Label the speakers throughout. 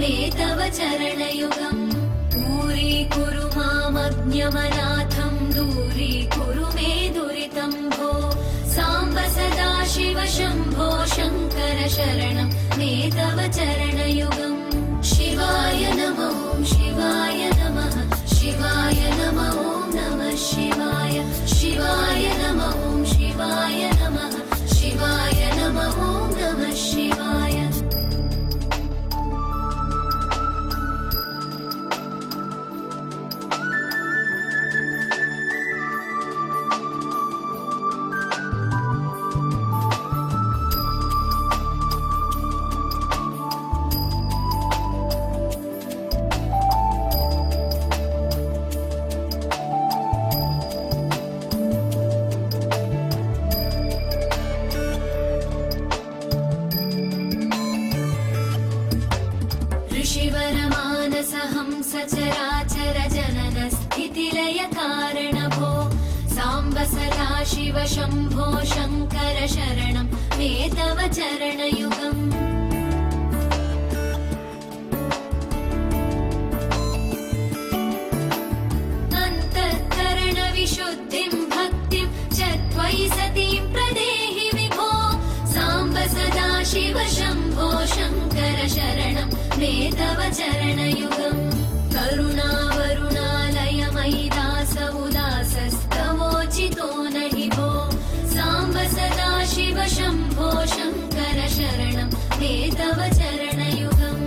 Speaker 1: मे तव चरणयुगम् दूरीकुरु मामज्ञमनाथं दूरीकुरु मे दुरितं भो साम्ब सदा शिव शम्भो शङ्कर शरणं मे तव चरणयुगम् शिवाय नमः शिवाय नमः शिवाय नमः नमः शिवाय शिवाय नमः शिवाय नमः शिवाय नमः नमः शिवाय सचराचर जनन स्थितिलय कारण भो साम्ब सदा शिव शम्भो शङ्कर शरणं मे तव चरणयुगम् अन्तःकरण विशुद्धिं भक्तिं च त्वयि सतीं प्रदेहि विभो साम्ब सदा शिव शम्भो शङ्कर शरणं मे तव चरणयुगम् करुणावरुणालय मयि दास उदासस्तवोचितो नहि भो साम्ब सदा शिव शम्भो शङ्कर शरणं मे तव चरणयुगम्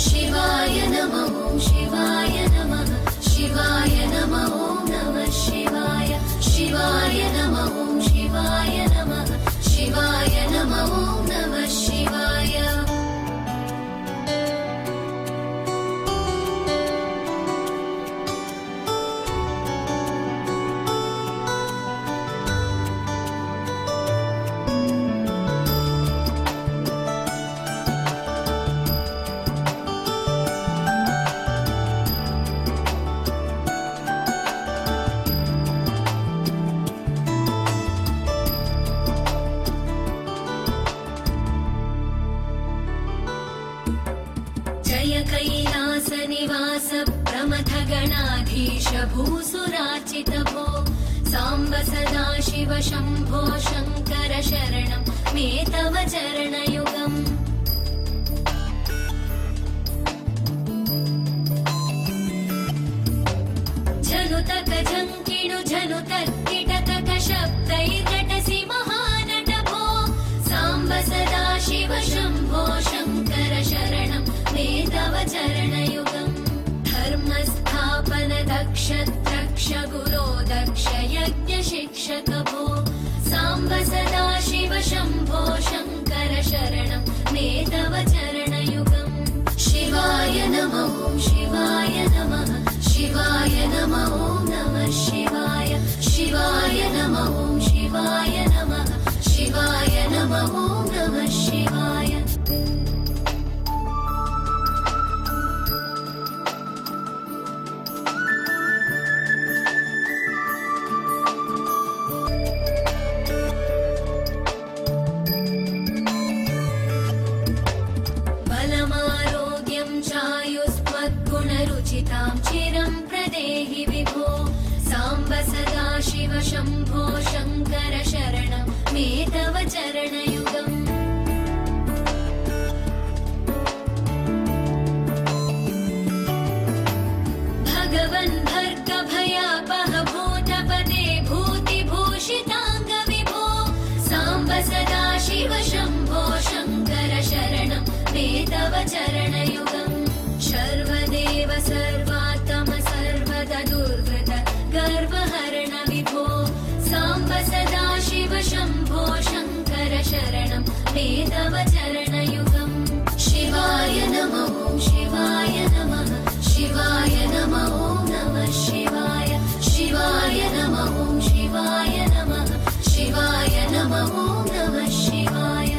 Speaker 1: शिवाय नमः शिवाय नमः शिवाय नमः नमः शिवाय शिवाय नमः शिवाय नमः शिवाय नमः नमः शिवाय कैलास निवास प्रमथ गणाधीश भूसुराचित भो साम्ब सदा शिव शम्भो शङ्कर शरणं मे तव चरणयुगम् झनुतक झङ्किणु झनुतक्किटकक शब्दैर्नटसि महानट भो साम्ब सदा शिव शम्भो शङ्कर शरणं मे तव चरणयुगम् धर्मस्थापन दक्ष द्रक्ष गुरो दक्ष यज्ञ शिक्षक भो साम्ब सदा शिव शम्भो शङ्कर शरणं मे तव चरणयुगम् शिवाय नमः शिवाय नमः शिवाय नमः नमः शिवाय शिवाय नमः शिवाय नमः शिवाय नमः नमः शिवाय चायुस्त्वद्गुणरुचितां चिरं प्रदेहि विभो साम्ब सदा शिव शम्भो शङ्कर शरणं मे तव चरणयुगम् भगवन् भर्ग भयापह भूतपते भूतिभूषिताङ्ग विभो साम्ब सदा शिव शम्भो शङ्कर शरणं मे तव चरणयुगम् सर्वदेव सर्वात्म सर्वद दुर्वृत गर्वहरण विभो साम्ब सदा शिव शम्भो शङ्कर शरणं मे तव चरणयुगम् शिवाय नमः शिवाय नमः शिवाय नमः नमः शिवाय शिवाय नमः शिवाय नमः शिवाय नमः नमः शिवाय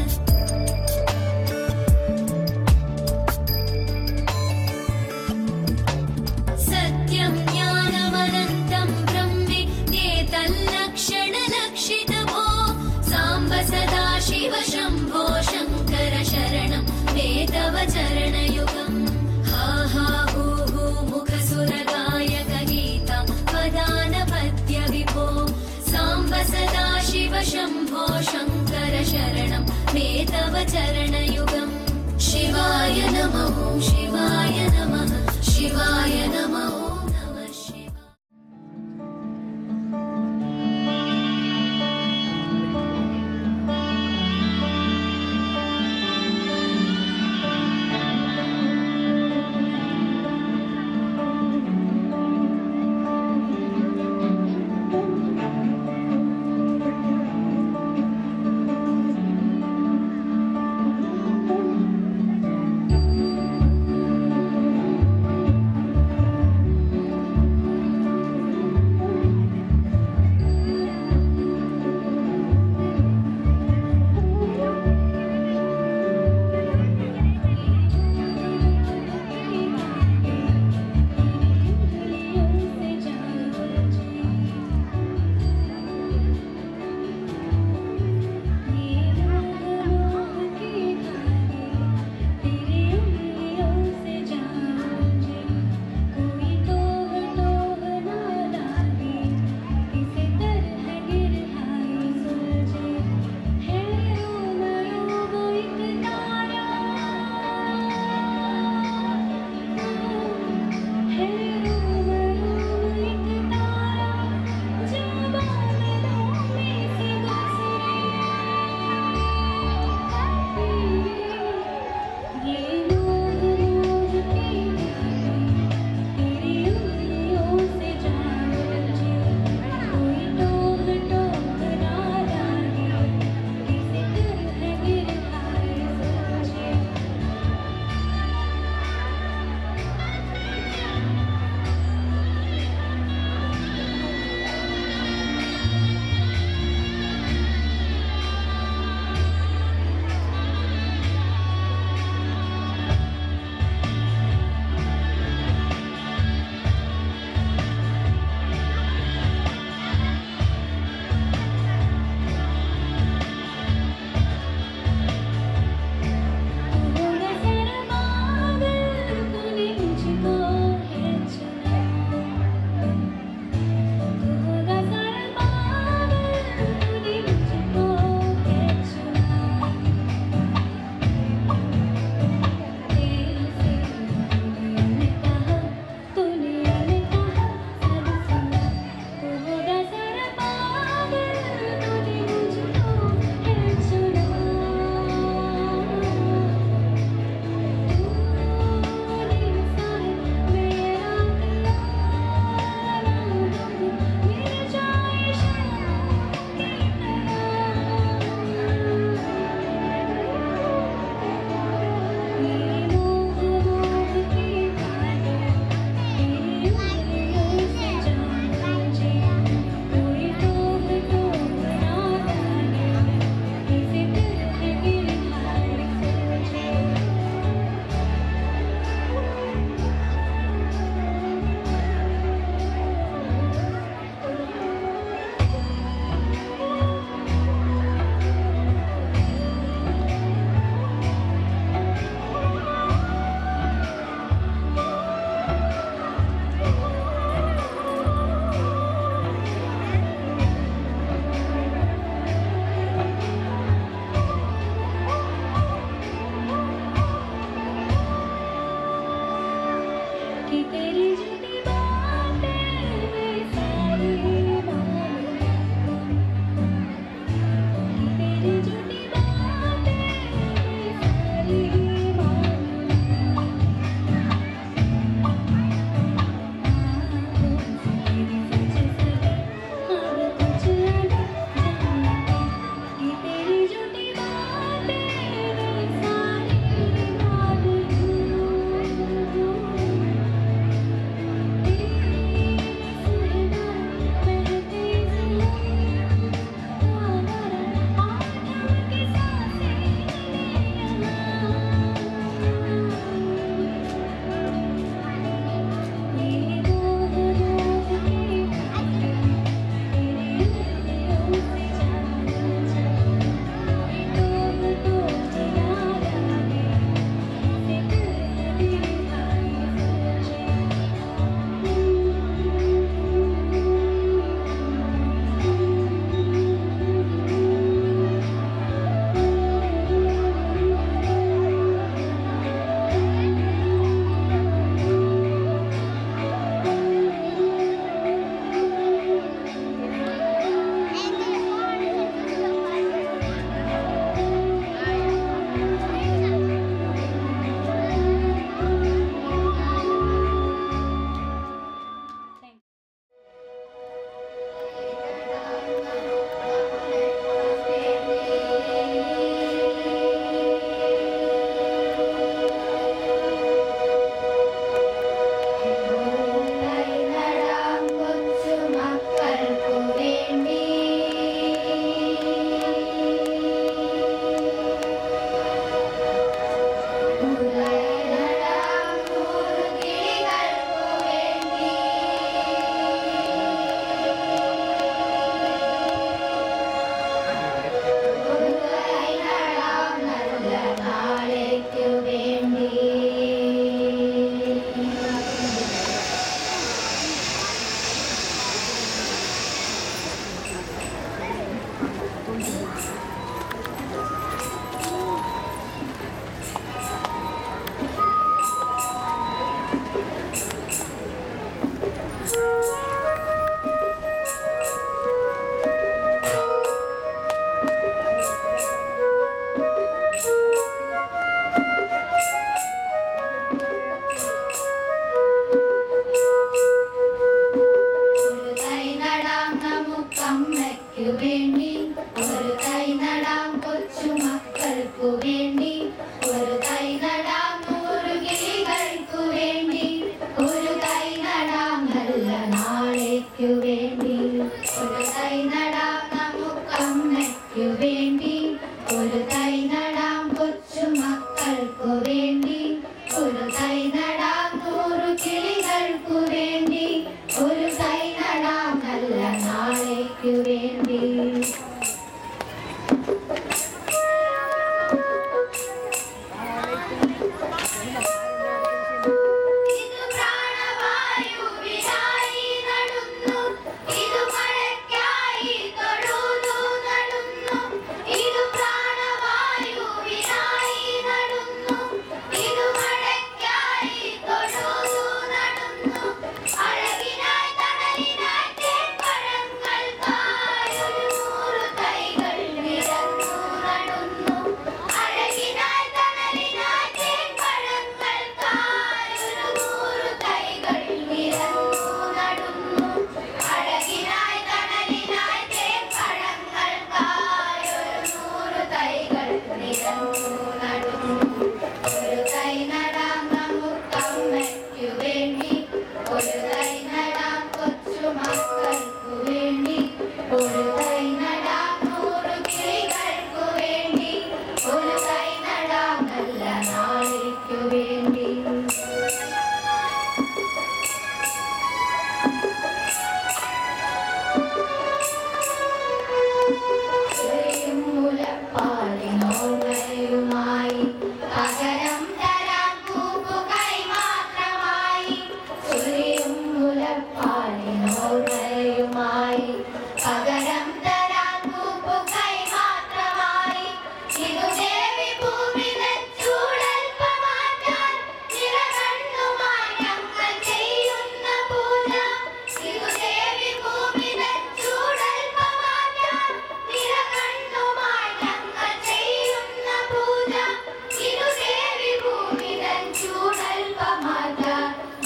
Speaker 1: सत्यं ज्ञानमनन्तं ब्रह्मेत्येतल्लक्षणलक्षित भो साम्ब सदा शिव शम्भो शङ्कर शिवाय नमः ॐ शिवाय नमः शिवाय नमः ॐ नमः शिवाय।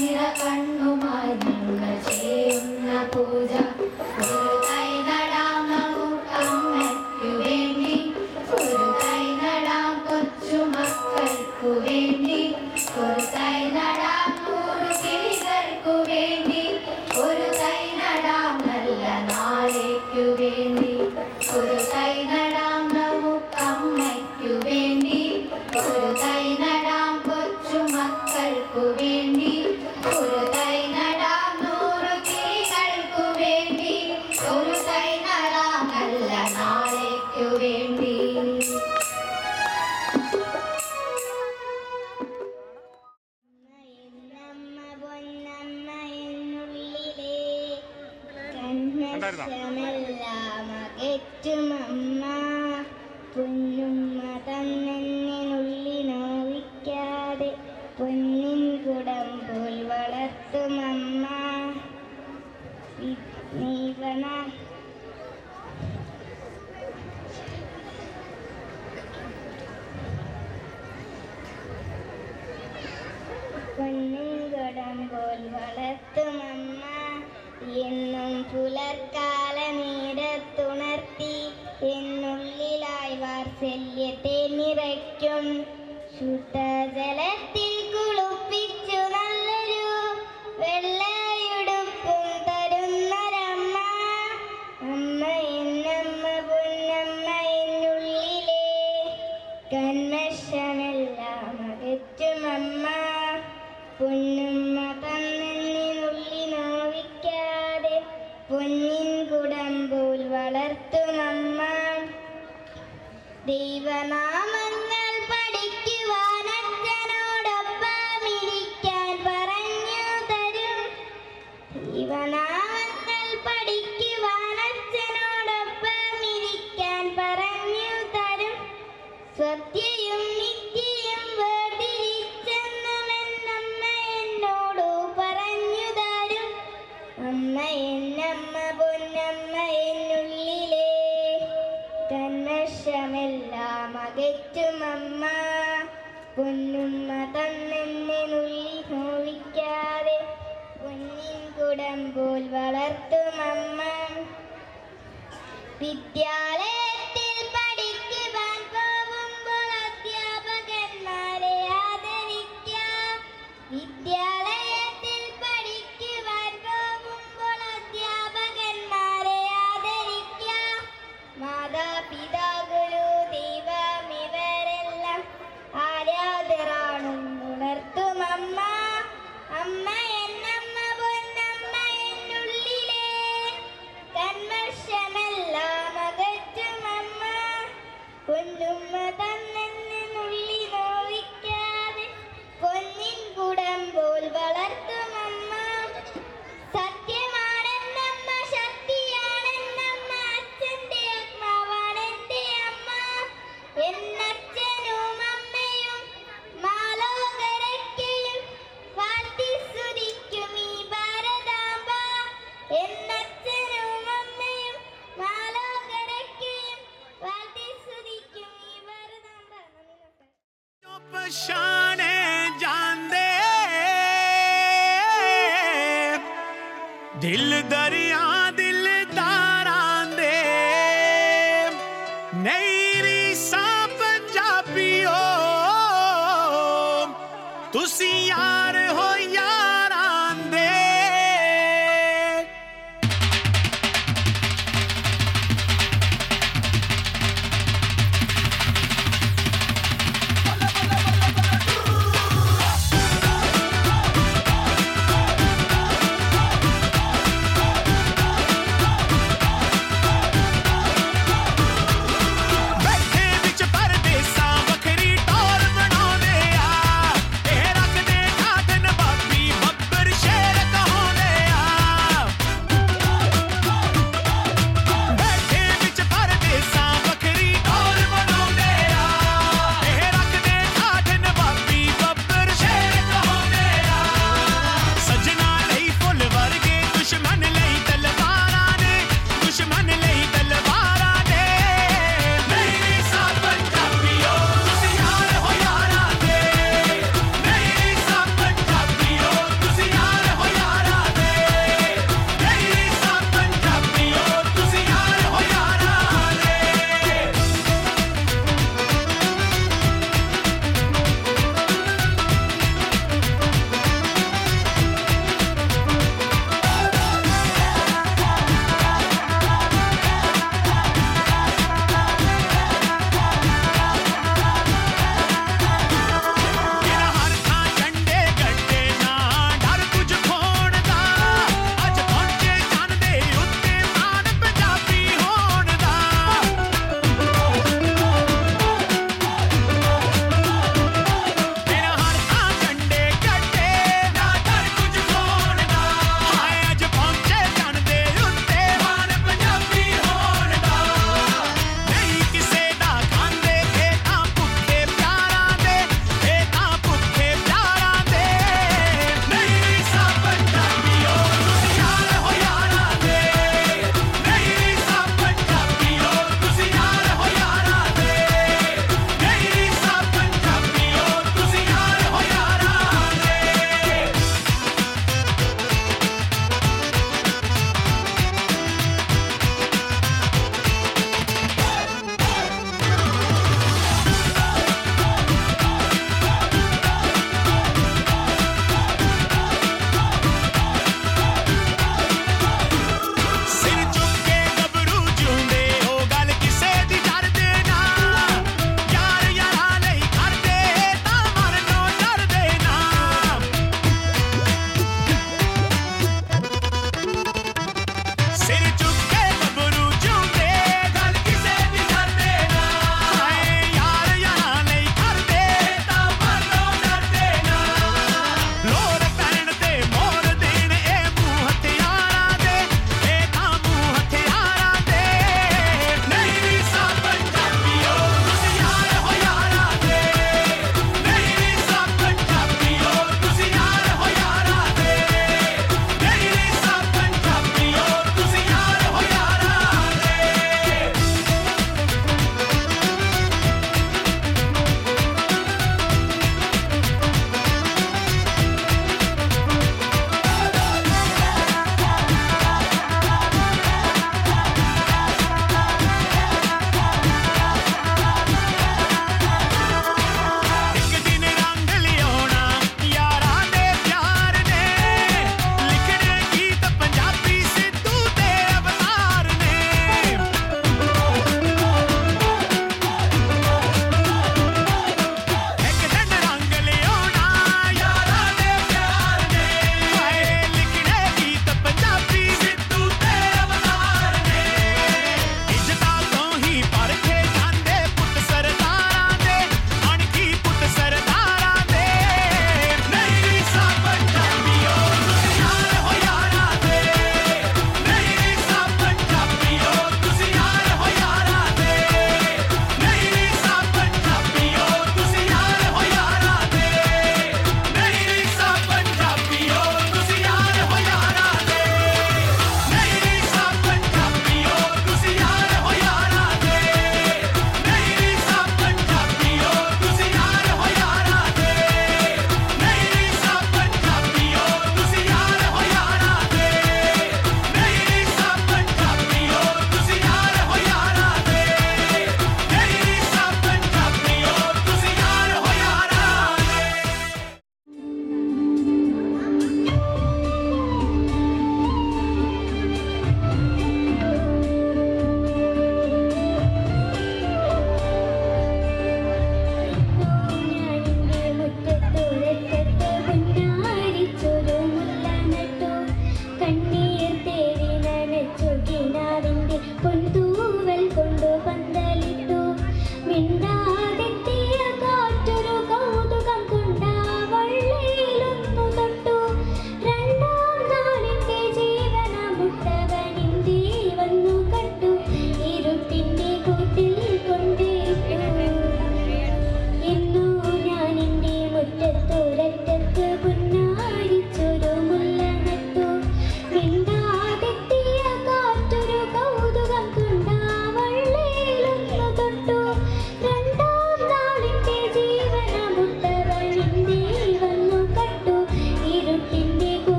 Speaker 1: നിറകണ്ണുമായി നിങ്ങൾ ചെയ്യുന്ന പൂജ ഒരു കൈ നടാം നമുക്കമ്മയ്ക്കു വേണ്ടി ഒരു കൈ നടാം കൊച്ചുമക്കൾക്കു വേണ്ടി ഒരു കൈ നടാം നൂറുകിളികൾക്കു വേണ്ടി ഒരു കൈ നടാം നല്ല നാളേക്കു വേണ്ടി ഒരു കൈ നടാം നമുക്കമ്മയ്ക്കു വേണ്ടി ഒരു കൈ നടാം കൊച്ചുമക്കൾക്കു വേണ്ടി ഒരു കൈ നടാം നൂറുകിളികൾക്കു വേണ്ടി ഒരു കൈ നടാം നല്ല നാളേക്കു വേണ്ടി.
Speaker 2: അകറ്റുമമ്മ പൊന്നുമ്മ തന്നെന്നുള്ളി നോവിക്കാതെ പൊന്നിൻ കുടം പോൽ വളർത്തുമമ്മ നീവന പൊന്നിൻ കുടം പോൽ വളർത്തുമമ്മ എന്നും പുലർക്കാല നീരത്തുണർത്തി എന്നുള്ളിലായി വാത്സല്യത്തെ നിറയ്ക്കും ശുദ്ധജലത്തിൽ കുളിപ്പിച്ചു നല്ലൊരു വെള്ളയുടുപ്പും തരുന്നൊരമ്മ അമ്മ എന്നമ്മ പൊന്നമ്മ എന്നുള്ളിലെ കന്മഷമെല്ലാം അകറ്റുമമ്മ പൊന്നുമ്മ തന്നെന്നുള്ളി നോവിക്കാതെ പൊന്നിൻ കുടം പോൽ വളർത്തുമമ്മ ദൈവനാമങ്ങൾ പഠിക്കുവാൻ അച്ഛനോടൊപ്പം ഇരിക്കാൻ പറഞ്ഞു തരും ദൈവനാമങ്ങൾ പഠിക്കുവാൻ അച്ഛനോടൊപ്പം ഇരിക്കാൻ പറഞ്ഞു തരും സത്യയും നിത്യയും വേർതിരിച്ചെന്നുമെന്നമ്മ എന്നോട് പറഞ്ഞു തരും അമ്മ എന്നമ്മ പൊന്നമ്മ എന്നുള്ളിലെ കന്മഷമെല്ലാം അകറ്റുമമ്മ പൊന്നുമ്മ തന്നെന്നുള്ളി നോവിക്കാതെ പൊന്നിൻ കുടം പോൽ വളർത്തുമമ്മ വിദ്യാലയത്തിൽ പഠിക്കുവാൻ പോകുമ്പോൾ അധ്യാപകന്മാരെ ആദരിക്കാം വിദ്യാലയത്തിൽ പഠിക്കുവാൻ പോകുമ്പോൾ അധ്യാപകന്മാരെ ആദരിക്കാം മാതാപിതാ ഗുരു ദൈവം ഇവരെല്ലാം ആരാധരാണെന്നുണർത്തുമമ്മ അമ്മ എന്നമ്മ പൊന്നമ്മ എന്നുള്ളിലെ കന്മഷമെല്ലാം അകറ്റുമമ്മ പൊന്നുമ്മ തന്നെന്നുള്ളി നോവിക്കാതെ പൊന്നിൻ കുടം പോൽ വളർത്തുമമ്മ സത്യമാണെന്നമ്മ ശക്തിയാണെന്നമ്മ അച്ഛൻ്റെ ആത്മാവാണെൻ്റെ അമ്മ എന്നച്ഛനും അമ്മയും മാലോകരയ്ക്കയും വാഴ്ത്തി സ്തുതിക്കും ഈ ഭാരതാംബ എന്നച്ഛനും അമ്മയും മാലോകരയ്ക്കയും വാഴ്ത്തി സ്തുതിക്കും ഈ ഭാരതാംബ.
Speaker 3: पशाने जांदे दिल दरिया दिल तारां दे नई सा पंजाबियो तुसी यार हो यारां दे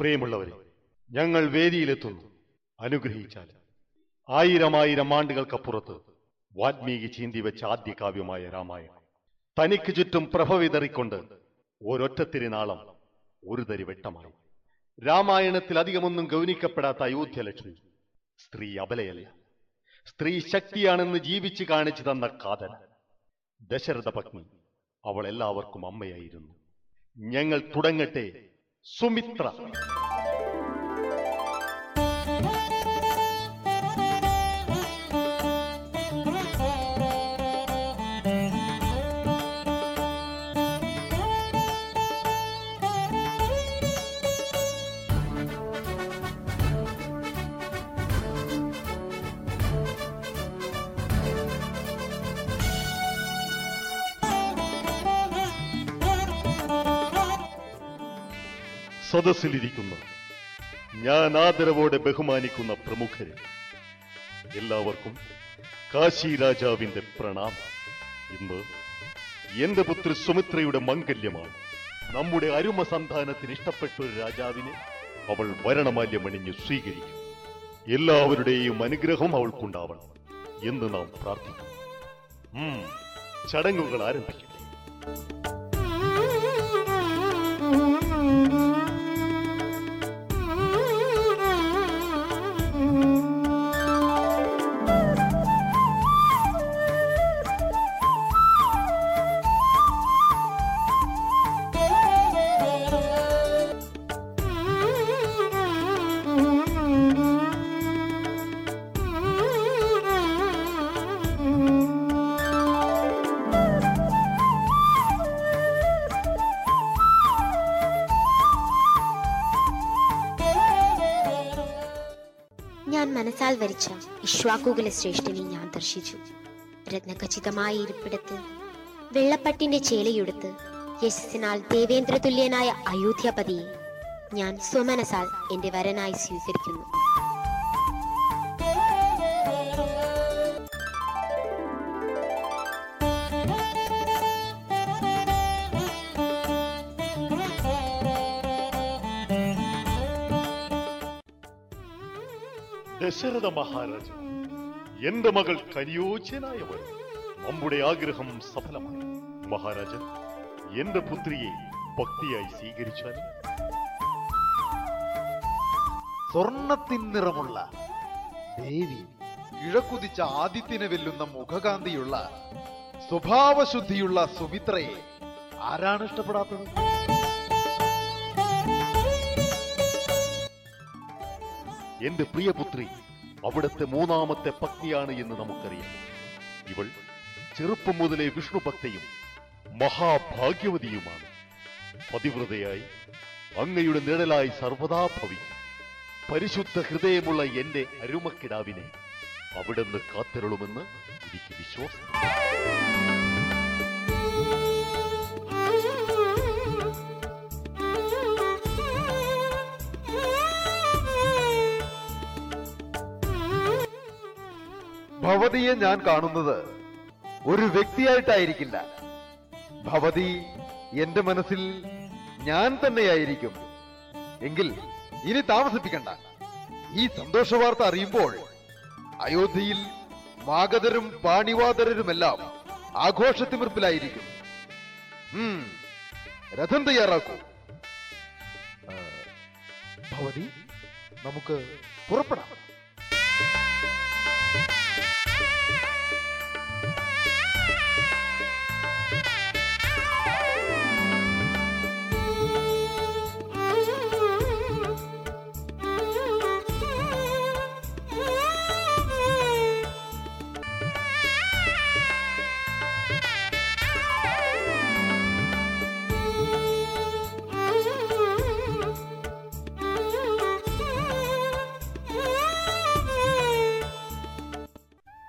Speaker 4: പ്രിയമുള്ളവരെ, ഞങ്ങൾ വേദിയിലെത്തുന്നു. അനുഗ്രഹിച്ചാൽ. 1000 ആണ്ടുകൾക്കപ്പുറത്ത് വാൽമീകി ചീന്തിവെച്ച ആദ്യ കാവ്യമായ രാമായണം തനിക്ക് ചുറ്റും പ്രഭ വിതറിക്കൊണ്ട് ഒരൊറ്റ തിരുനാളം ഒരു തരി വെട്ടമായി. രാമായണത്തിൽ അധികമൊന്നും ഗൗനിക്കപ്പെടാത്ത അയോധ്യലക്ഷ്മി സ്ത്രീ അബലയല്ല, സ്ത്രീ ശക്തിയാണെന്ന് ജീവിച്ചു കാണിച്ചു തന്ന കാതൽ. ദശരഥ പത്നി, അവൾ എല്ലാവർക്കും അമ്മയായിരുന്നു. ഞങ്ങൾ തുടങ്ങട്ടെ. സുമിത്ര. സദസ്സിലിരിക്കുന്ന ഞാൻ ആദരവോടെ ബഹുമാനിക്കുന്ന പ്രമുഖര്, എല്ലാവർക്കും കാശി രാജാവിന്റെ പ്രണാമം. ഇന്ന് എന്റെ പുത്രി സുമിത്രയുടെ മംഗല്യമാണ്. നമ്മുടെ അരുമ സന്താനത്തിന് ഇഷ്ടപ്പെട്ട ഒരു രാജാവിനെ അവൾ വരണമാല്യമണിഞ്ഞ് സ്വീകരിക്കും. എല്ലാവരുടെയും അനുഗ്രഹം അവൾക്കുണ്ടാവണം എന്ന് നാം പ്രാർത്ഥിക്കും. ചടങ്ങുകൾ ആരംഭിക്കും.
Speaker 5: മനസ്സാൽ വരിച്ച ഇക്ഷ്വാകുകുല ശ്രേഷ്ഠനെ ഞാൻ ദർശിച്ചു. രത്നഖചിതമായ ഇരിപ്പിടത്ത് വെള്ളപ്പട്ടിന്റെ ചേലയെടുത്ത് യശസ്സിനാൽ ദേവേന്ദ്ര തുല്യനായ അയോധ്യാപതിയെ ഞാൻ സ്വമനസാൽ എന്റെ വരനായി സ്വീകരിക്കുന്നു.
Speaker 4: ദശരഥ മഹാരാജ, എന്റെ മകൾ കനിയോജ്യനായവൾ, നമ്മുടെ ആഗ്രഹം സഫലമായി. മഹാരാജൻ, എന്റെ പുത്രിയെ ഭക്തിയായി സ്വീകരിച്ചാൽ.
Speaker 6: സ്വർണത്തിൻ നിറമുള്ള ദേവി, കിഴക്കുതിച്ച ആദിത്യനെ വെല്ലുന്ന മുഖകാന്തിയുള്ള സ്വഭാവശുദ്ധിയുള്ള സുമിത്രയെ ആരാണ് ഇഷ്ടപ്പെടാത്തത്?
Speaker 4: എന്റെ പ്രിയപുത്രി അവിടുത്തെ മൂന്നാമത്തെ പത്നിയാണ് എന്ന് നമുക്കറിയാം. ഇവൾ ചെറുപ്പം മുതലേ വിഷ്ണു ഭക്തയും മഹാഭാഗ്യവതിയുമാണ്. പതിവ്രതയായി അങ്ങയുടെ നിഴലായി സർവദാ ഭവിക്കും. പരിശുദ്ധ ഹൃദയമുള്ള എന്റെ അരുമക്കിടാവിനെ അവിടുന്ന് കാത്തിരുളുമെന്ന് എനിക്ക് വിശ്വാസം.
Speaker 6: ഭവതിയെ ഞാൻ കാണുന്നത് ഒരു വ്യക്തിയായിട്ടായിരിക്കില്ല. ഭവതി എന്റെ മനസ്സിൽ ഞാൻ തന്നെയായിരിക്കും. എങ്കിൽ ഇനി താമസിപ്പിക്കണ്ട. ഈ സന്തോഷവാർത്ത അറിയുമ്പോൾ അയോധ്യയിൽ മാഗധരും പാണിവാദരരുമെല്ലാം ആഘോഷത്തിമിർപ്പിലായിരിക്കും. രഥം തയ്യാറാക്കൂ. ഭവതി, നമുക്ക് പുറപ്പെടാം.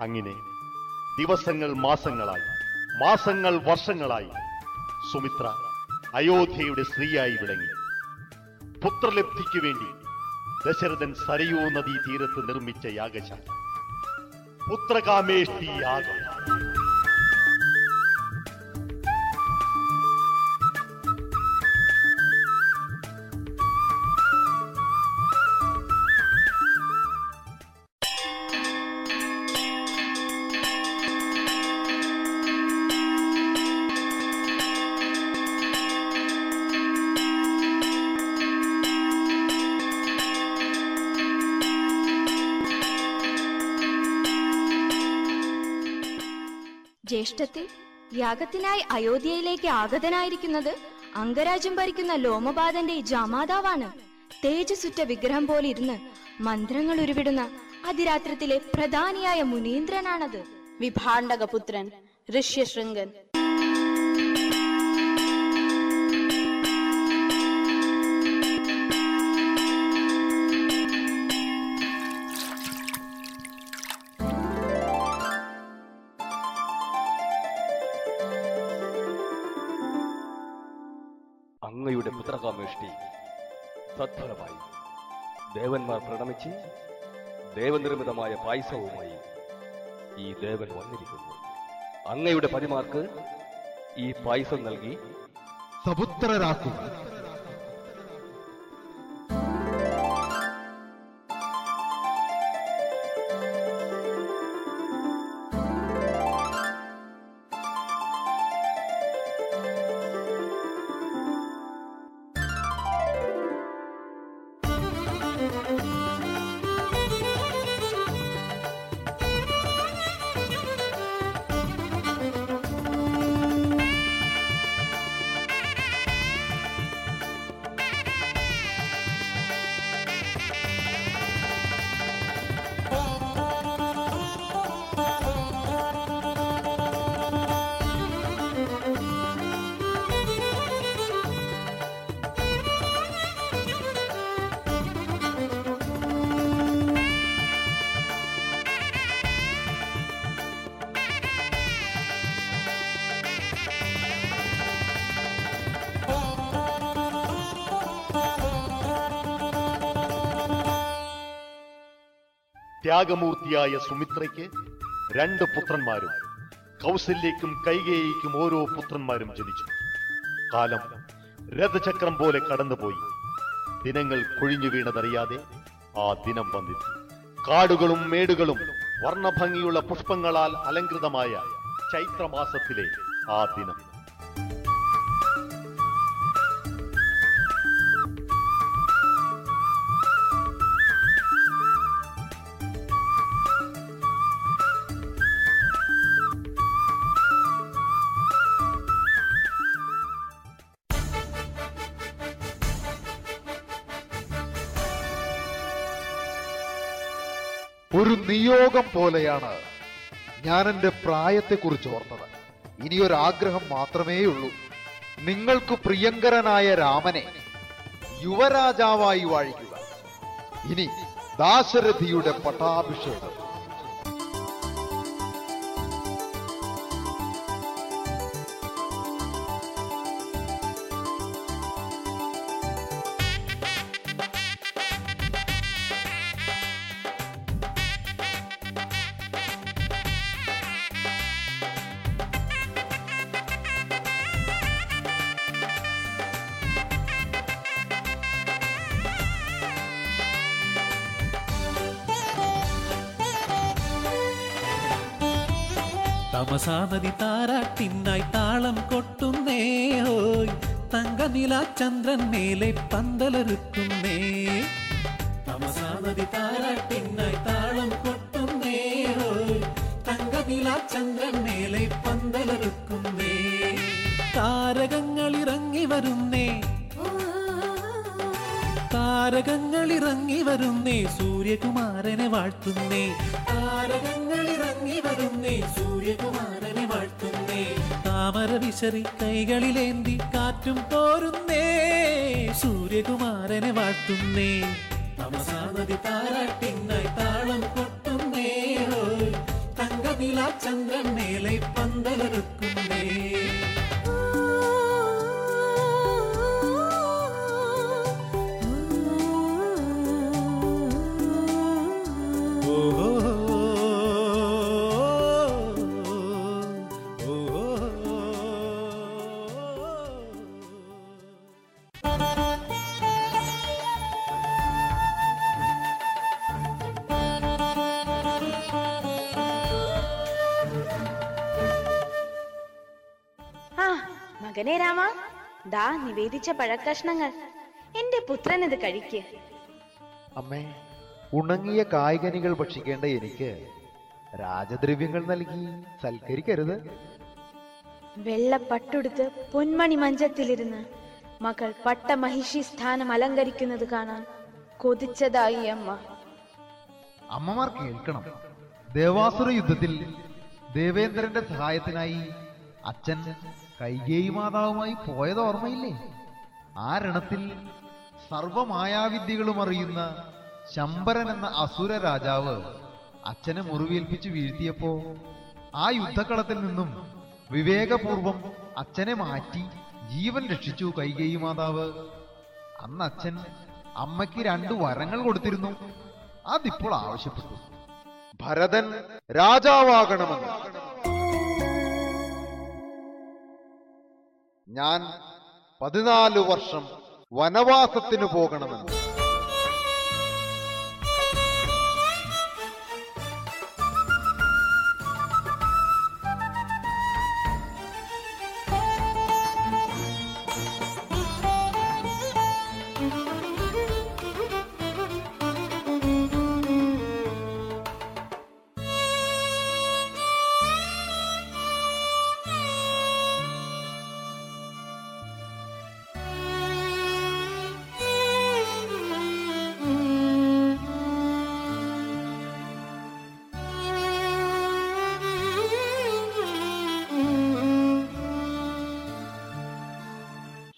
Speaker 4: അങ്ങനെ ദിവസങ്ങൾ മാസങ്ങളായി, മാസങ്ങൾ വർഷങ്ങളായി സുമിത്ര അയോധ്യയുടെ സ്ത്രീയായി വിളങ്ങി. പുത്രലബ്ധിക്കു വേണ്ടി ദശരഥൻ സരയൂ നദീ തീരത്ത് നിർമ്മിച്ച യാഗശാല പുത്രകാമേഷ്ടി യാഗം.
Speaker 7: ജ്യേഷ്ഠത്തെ, യാഗത്തിനായി അയോധ്യയിലേക്ക് ആഗതനായിരിക്കുന്നത് അംഗരാജ്യം ഭരിക്കുന്ന ലോമപാദന്റെ ജാമാതാവാണ്. തേജസുറ്റ വിഗ്രഹം പോലെ ഇരുന്ന് മന്ത്രങ്ങൾ ഉരുവിടുന്ന അതിരാത്രത്തിലെ പ്രധാനിയായ മുനീന്ദ്രനാണത്.
Speaker 8: വിഭാണ്ഡകപുത്രൻ ഋഷ്യശൃംഗൻ.
Speaker 9: അങ്ങയുടെ പുത്രകാമേഷ്ടി സത്ഫലമായി. ദേവന്മാർ പ്രണമിച്ച് ദേവനിർമ്മിതമായ പായസവുമായി ഈ ദേവൻ വന്നിരിക്കുന്നു. അങ്ങയുടെ പതിമാർക്ക് ഈ പായസം നൽകി
Speaker 6: സപുത്രരാക്കുക.
Speaker 4: ത്യാഗമൂർത്തിയായ സുമിത്രയ്ക്ക് 2 പുത്രന്മാരും കൗസല്യയ്ക്കും കൈകേയിക്കും ഓരോ പുത്രന്മാരും ജനിച്ചു. കാലം രഥചക്രം പോലെ കടന്നുപോയി. ദിനങ്ങൾ കൊഴിഞ്ഞു വീണതറിയാതെ ആ ദിനം വന്നിരുന്നു. കാടുകളും മേടുകളും വർണ്ണഭംഗിയുള്ള പുഷ്പങ്ങളാൽ അലങ്കൃതമായ ചൈത്രമാസത്തിലെ ആ ദിനം.
Speaker 6: ഒരു നിയോഗം പോലെയാണ് ഞാൻ എൻ്റെ പ്രായത്തെക്കുറിച്ച് ഓർത്തത്. ഇനിയൊരാഗ്രഹം മാത്രമേയുള്ളൂ. നിങ്ങൾക്ക് പ്രിയങ്കരനായ രാമനെ യുവരാജാവായി വാഴിക്കുക. ഇനി ദാശരഥിയുടെ പട്ടാഭിഷേകം.
Speaker 3: തമസാനദി താരാട്ടിനായി താളം കൊട്ടുന്നേ ഹോയ്, തങ്കനില ചന്ദ്രൻ മേലെ പന്തലൊരുക്കുന്നേ. തമസാനദി താരാട്ടിനായി താളം കൊട്ടുന്നേ ഹോയ്, തങ്കനില ചന്ദ്രൻ മേലെ പന്തലൊരുക്കുന്നേ. താരകങ്ങൾ ഇറങ്ങി വരുന്നേ, താരകങ്ങൾ ഇറങ്ങി വരുന്നേ, സൂര്യകുമാരനെ വാഴ്ത്തുന്നേ. താരകങ്ങൾ ഇറങ്ങി വരുന്നേ, സൂര്യകുമാരനെ വാഴ്ത്തുന്നേ. താമര വിശറി കൈകളിലേന്തി കാറ്റും പോരുന്നേ, സൂര്യകുമാരനെ വാഴ്ത്തുന്നേ. തമസാനദി താരാട്ടിനായി താളം കൊട്ടുന്നേ ഹോയ്, തങ്കനില ചന്ദ്രൻ മേലെ പന്തലൊരുക്കുന്നേ.
Speaker 8: മകനെ രാമ, ദാ നിവേദിച്ച പഴക്കഷ്ണങ്ങൾ. എന്റെ പുത്രൻ ഇത് കഴിക്ക്.
Speaker 6: അമ്മേ, ഉണങ്ങിയ കായ്കനികൾ ഭക്ഷിക്കേണ്ട എനിക്ക് രാജദ്രവ്യങ്ങൾ നൽകി സൽക്കരിക്കരുത്.
Speaker 8: വെള്ളപ്പട്ടുടുത്ത് പൊന്മണി മഞ്ചത്തിലിരുന്ന് മകൾ പട്ടമഹിഷി സ്ഥാനം അലങ്കരിക്കുന്നത് കാണാൻ കൊതിച്ചതായി അമ്മ.
Speaker 6: അമ്മമാർ കേൾക്കണം. ദേവാസുര യുദ്ധത്തിൽ ദേവേന്ദ്രന്റെ സഹായത്തിനായി അച്ഛൻ കൈകേയി മാതാവുമായി പോയത് ഓർമ്മയില്ലേ? ആ രണത്തിൽ സർവമായാവിദ്യകളും അറിയുന്ന ശമ്പരൻ എന്ന അസുര രാജാവ് അച്ഛനെ മുറിവേൽപ്പിച്ചു വീഴ്ത്തിയപ്പോ ആ യുദ്ധക്കളത്തിൽ നിന്നും വിവേകപൂർവം അച്ഛനെ മാറ്റി ജീവൻ രക്ഷിച്ചു കൈകേയി മാതാവ്. അന്ന് അച്ഛൻ അമ്മയ്ക്ക് 2 വരങ്ങൾ കൊടുത്തിരുന്നു. അതിപ്പോൾ ആവശ്യപ്പെട്ടു. ഭരതൻ രാജാവാകണമെന്ന്. ഞാൻ 14 വർഷം വനവാസത്തിന് പോകണമെന്ന്.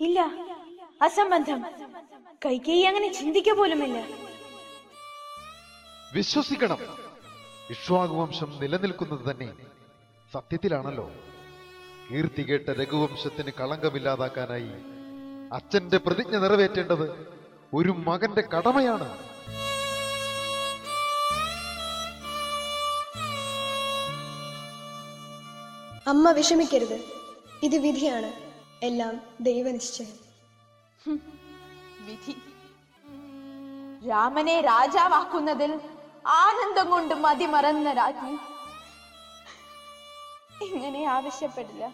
Speaker 8: ഇല്ല, അസംബന്ധം. കൈകേയി അങ്ങനെ ചിന്തിക്ക പോലുമില്ല.
Speaker 6: വിശ്വസിക്കണം. ഇക്ഷ്വാകുവംശം നിലനിൽക്കുന്നത് തന്നെ സത്യത്തിലാണല്ലോ. കീർത്തി കേട്ട രഘുവംശത്തിന് കളങ്കമില്ലാതാക്കാനായി അച്ഛന്റെ പ്രതിജ്ഞ നിറവേറ്റേണ്ടത് ഒരു മകന്റെ കടമയാണ്.
Speaker 10: അമ്മ വിഷമിക്കരുത്. ഇത് വിധിയാണ്. എല്ലാം ദൈവനിശ്ചയം.
Speaker 8: വിധി. രാമനെ രാജാവാക്കുന്നതിൽ ആനന്ദം കൊണ്ട് മതിമറന്ന രാജ്ഞി ഇങ്ങനെ ആവശ്യപ്പെടില്ല.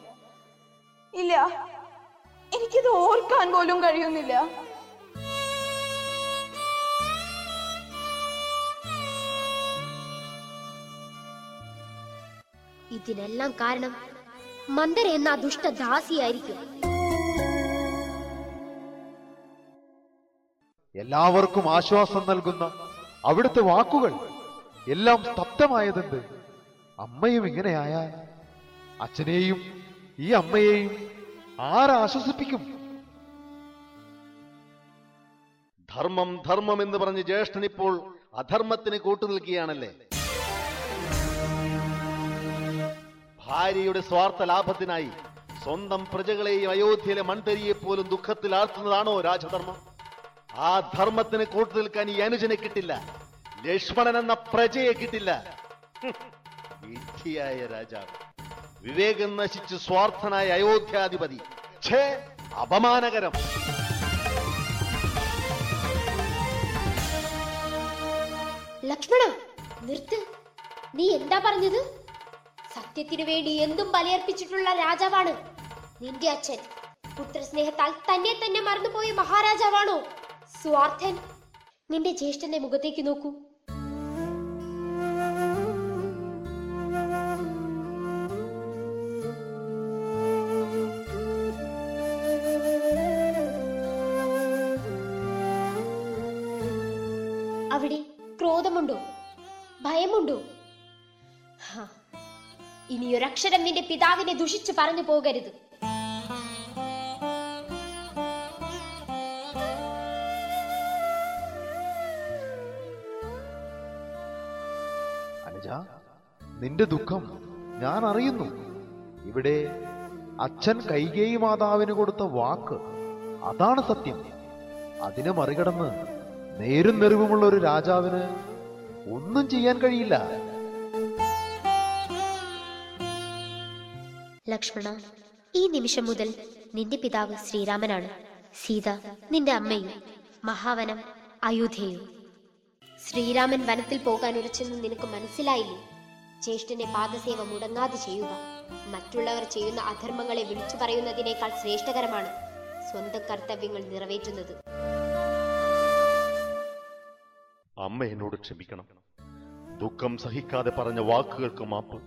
Speaker 8: ഇല്ല, എനിക്കിത് ഓർക്കാൻ പോലും കഴിയുന്നില്ല.
Speaker 5: ഇതിനെല്ലാം കാരണം മന്ദര എന്ന ദുഷ്ടദാസിയായിരിക്കും.
Speaker 6: എല്ലാവർക്കും ആശ്വാസം നൽകുന്ന അവിടുത്തെ വാക്കുകൾ എല്ലാം സ്തബ്ധമായതെന്ത്? അമ്മയും ഇങ്ങനെയായാൽ അച്ഛനെയും ഈ അമ്മയെയും ആരാശ്വസിപ്പിക്കും?
Speaker 4: ധർമ്മം ധർമ്മം എന്ന് പറഞ്ഞ് ജ്യേഷ്ഠൻ ഇപ്പോൾ അധർമ്മത്തിന് കൂട്ടുനിൽക്കുകയാണല്ലേ? ഭാര്യയുടെ സ്വാർത്ഥ ലാഭത്തിനായി സ്വന്തം പ്രജകളെയും അയോധ്യയിലെ മൺതരിയെ പോലും ദുഃഖത്തിൽ ആഴ്ത്തുന്നതാണോ രാജധർമ്മം? ആ ധർമ്മത്തിന് കൂട്ടുനിൽക്കാൻ ഈ അനുജനെ കിട്ടില്ല, ലക്ഷ്മണൻ എന്ന പ്രജയെ കിട്ടില്ല. വിഡ്ഢിയായ രാജാവ്, വിവേകം നശിച്ച് സ്വാർത്ഥനായ അയോധ്യാധിപതി. ഛേ, അപമാനകരം.
Speaker 5: ലക്ഷ്മണ, നിർത്ത്. നീ എന്താ പറഞ്ഞത്? സത്യത്തിനു വേണ്ടി എന്തും ബലിയർപ്പിച്ചിട്ടുള്ള രാജാവാണ് നിന്റെ അച്ഛൻ. പുത്രസ്നേഹത്താൽ തന്നെ തന്നെ മറന്നുപോയ മഹാരാജാവാണോ സ്വാർത്ഥൻ? നിന്റെ ജ്യേഷ്ഠന്റെ മുഖത്തേക്ക് നോക്കൂ. അവിടെ ക്രോധമുണ്ടോ? ഭയമുണ്ടോ? ഇനിയൊരക്ഷരം നിന്റെ പിതാവിനെ ദുഷിച്ചു പറഞ്ഞു പോകരുത്.
Speaker 6: അനുജ, നിന്റെ ദുഃഖം ഞാൻ അറിയുന്നു. ഇവിടെ അച്ഛൻ കൈകേയി മാതാവിന് കൊടുത്ത വാക്ക്, അതാണ് സത്യം. അതിനെ മറികടന്ന് നേരും നെറിവുമുള്ള ഒരു രാജാവിന് ഒന്നും ചെയ്യാൻ കഴിയില്ല.
Speaker 5: ലക്ഷ്മണ, ഈ നിമിഷം മുതൽ നിന്റെ പിതാവ് ശ്രീരാമനാണ്, സീത നിന്റെ അമ്മയും, മഹാവനം അയോധ്യയും. ശ്രീരാമൻ വനത്തിൽ പോകാൻ ഉറച്ചെന്ന് നിനക്ക് മനസ്സിലായില്ലേ? ജ്യേഷ്ഠന്റെ പാദസേവ മുടങ്ങാതെ ചെയ്യുക. മറ്റുള്ളവർ ചെയ്യുന്ന അധർമ്മങ്ങളെ വിളിച്ചു പറയുന്നതിനേക്കാൾ ശ്രേഷ്ഠകരമാണ് സ്വന്തം കർത്തവ്യങ്ങൾ നിറവേറ്റുന്നത്.
Speaker 4: അമ്മ എന്നോട് ക്ഷമിക്കണം. ദുഃഖം സഹിക്കാതെ പറഞ്ഞ വാക്കുകൾക്ക് മാപ്പ്.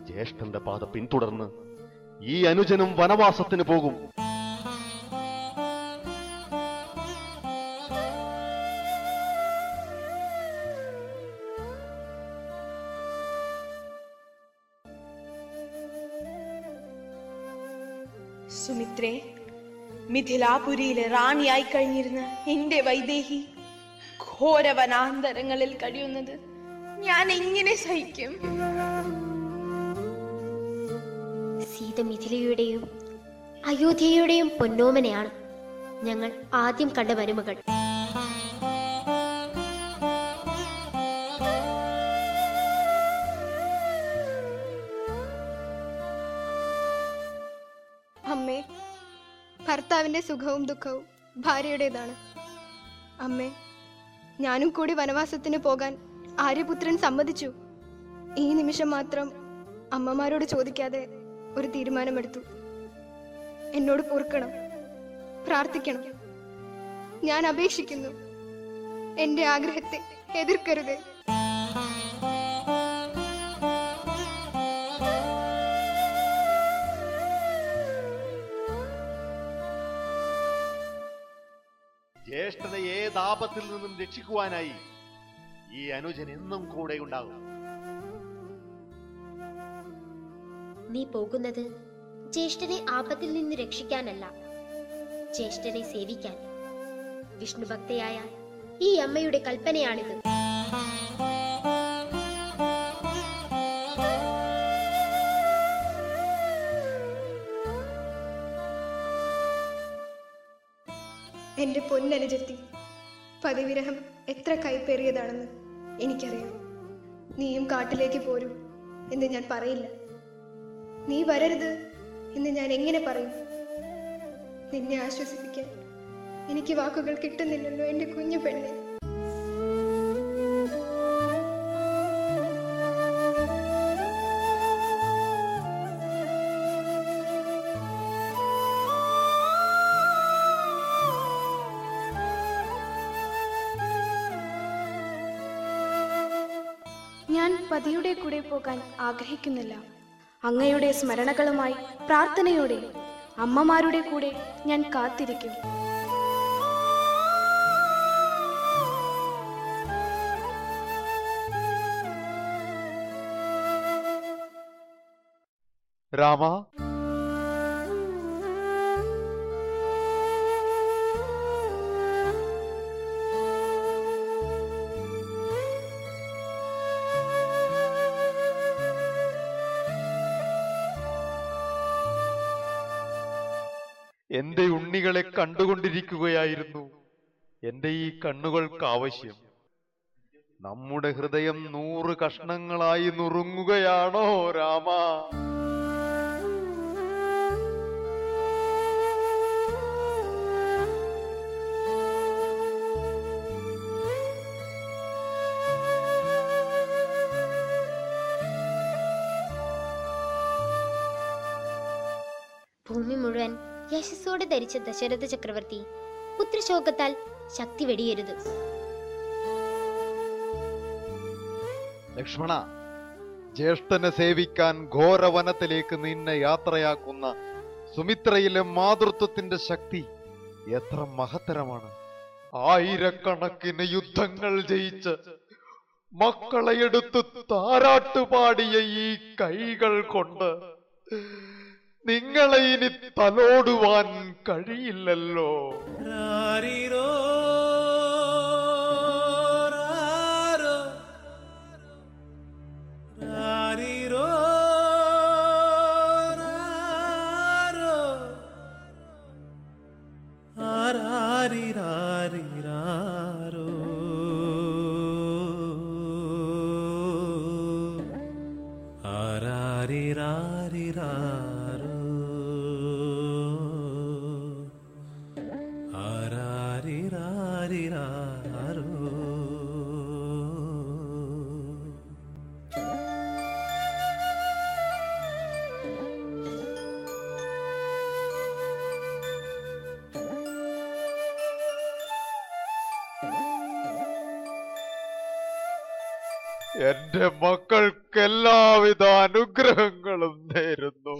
Speaker 4: ജ്യേഷ്ഠന്റെ പാത പിന്തുടർന്ന് ഈ അനുജനും വനവാസത്തിന് പോകും.
Speaker 8: സുമിത്രേ, മിഥിലാപുരിയിലെ റാണിയായി കഴിഞ്ഞിരുന്ന എന്റെ വൈദേഹി ഘോരവനാന്തരങ്ങളിൽ കഴിയുന്നത് ഞാൻ എങ്ങനെ സഹിക്കും?
Speaker 5: സീത മിഥിലയുടെയും അയോധ്യയുടെയും പൊന്നോമനയാണ് ഞങ്ങൾ ആദ്യം കണ്ട മരുമകൾ.
Speaker 10: അമ്മേ, ഭർത്താവിന്റെ സുഖവും ദുഃഖവും ഭാര്യയുടേതാണ്. അമ്മേ, ഞാനും കൂടി വനവാസത്തിന് പോകാൻ ആര്യപുത്രൻ സമ്മതിച്ചു. ഈ നിമിഷം മാത്രം അമ്മമാരോട് ചോദിക്കാതെ ഒരു തീരുമാനമെടുത്തു. എന്നോട് പൊറുക്കണം, പ്രാർത്ഥിക്കണം. ഞാൻ അപേക്ഷിക്കുന്നു, എന്റെ ആഗ്രഹത്തെ എതിർക്കരുത്.
Speaker 4: ജ്യേഷ്ഠനെ ഏതാപത്തിൽ നിന്നും രക്ഷിക്കുവാനായി ഈ അനുജൻ എന്നും കൂടെ ഉണ്ടാകും.
Speaker 5: നീ പോകുന്നത് ജ്യേഷ്ഠനെ ആപത്തിൽ നിന്ന് രക്ഷിക്കാനല്ല, ജ്യേഷ്ഠനെ സേവിക്കാൻ. വിഷ്ണുഭക്തയായ ഈ അമ്മയുടെ കൽപ്പനയാണിത്.
Speaker 10: എന്റെ പൊന്നനുജത്തി, പതിവിരഹം എത്ര കൈപ്പേറിയതാണെന്ന് എനിക്കറിയാം. നീയും കാട്ടിലേക്ക് പോരൂ എന്ന് ഞാൻ പറയില്ല. നീ വരരുത് എന്ന് ഞാൻ എങ്ങനെ പറയും? നിന്നെ ആശ്വസിപ്പിക്കാൻ എനിക്ക് വാക്കുകൾ കിട്ടുന്നില്ലല്ലോ എന്റെ കുഞ്ഞു പെണ്ണെ.
Speaker 7: ഞാൻ പതിയുടെ കൂടെ പോകാൻ ആഗ്രഹിക്കുന്നില്ല. അങ്ങയുടെ സ്മരണകളുമായി പ്രാർത്ഥനയോടെ അമ്മമാരുടെ കൂടെ ഞാൻ കാത്തിരിക്കും.
Speaker 6: രാമ, എന്റെ ഉണ്ണികളെ കണ്ടുകൊണ്ടിരിക്കുകയായിരുന്നു എന്റെ ഈ കണ്ണുകൾക്ക് ആവശ്യം. നമ്മുടെ ഹൃദയം 100 കഷ്ണങ്ങളായി നുറുങ്ങുകയാണോ രാമ?
Speaker 5: ഭൂമി മുഴുവൻ യശസ്സോടെ ധരിച്ച ദശരഥ ചക്രവർത്തി പുത്രശോകത്താൽ ശക്തി വെടിയരുത്.
Speaker 6: ലക്ഷ്മണ, ജ്യേഷ്ഠനെ സേവിക്കാൻ ഘോരവനത്തിലേക്ക് നിന്നെ യാത്രയാക്കുന്ന സുമിത്രയിലെ മാതൃത്വത്തിന്റെ ശക്തി എത്ര മഹത്തരമാണ്. 1000കണക്കിന് യുദ്ധങ്ങൾ ജയിച്ച് മക്കളെ എടുത്ത് താരാട്ടുപാടിയ ഈ കൈകൾ കൊണ്ട് നിങ്ങളെ ഇനി തലോടുവാൻ കഴിയില്ലല്ലോ.
Speaker 3: രാരിരോ രാരോ രാരിരോ രാരോ ആരാരിരാരിരാരോ ആരാരിരാരിരാരോ ആരാരിരാരിരാരോ.
Speaker 6: എന്റെ മക്കൾക്ക് എല്ലാവിധ അനുഗ്രഹങ്ങളും നേരുന്നു.